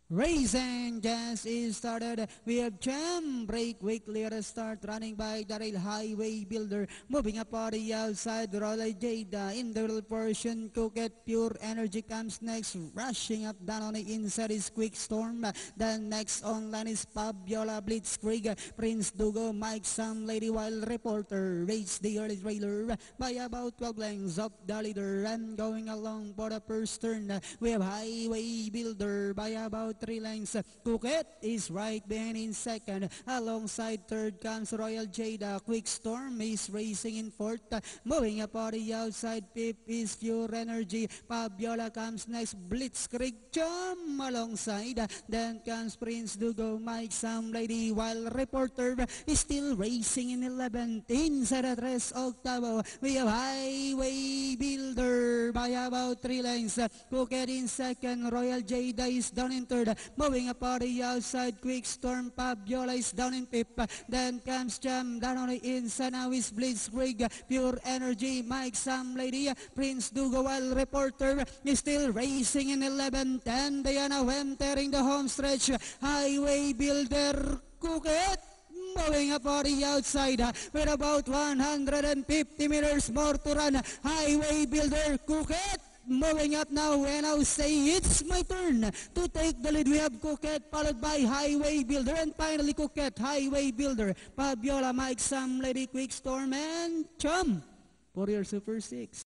Racing just is started. We have Jam break quickly at the start, running by the rail highway builder. Moving up on the outside, Rolla Jada in the middle portion. Coquette Pure Energy comes next. Rushing up down on the inside is Quick Storm. Then next online is Fabiola Blitzkrieg. Prince Dugo, Mike Sam, Lady Wild Reporter. Race the early trailer by about 12 lengths of the leader. And going along for the first turn, we have Highway Builder by about 3 lengths. Coquette is right behind in second. Alongside third comes Royal Jada. Quick Storm is racing in fourth. Moving up on the outside, fifth is Pure Energy. Fabiola comes next. Blitzkrieg Jam alongside. Then comes Prince Dugo, Mike Sam, Lady Wild Reporter is still racing in 11th. Inside the 3 octavo, we have Highway Builder by about 3 lengths. Coquette in second. Royal Jada is down in third. Moving up on the outside, Quick Storm, Fabiola is down in fifth. Then comes Jam down on the inside. Now is Blitzkrieg, Pure Energy, Mike Sam, Lady, Prince Dugo, Wild Reporter is still racing in 11th. And they are now entering the home stretch. Highway Builder, Coquette moving up on the outside with about 150 meters more to run. Highway Builder, Coquette moving up now, and I'll say it's my turn to take the lead. We have Coquette followed by Highway Builder, and finally Coquette, Highway Builder, Fabiola, Mike Sam, Lady, Quick Storm, and Chum for your Super 6.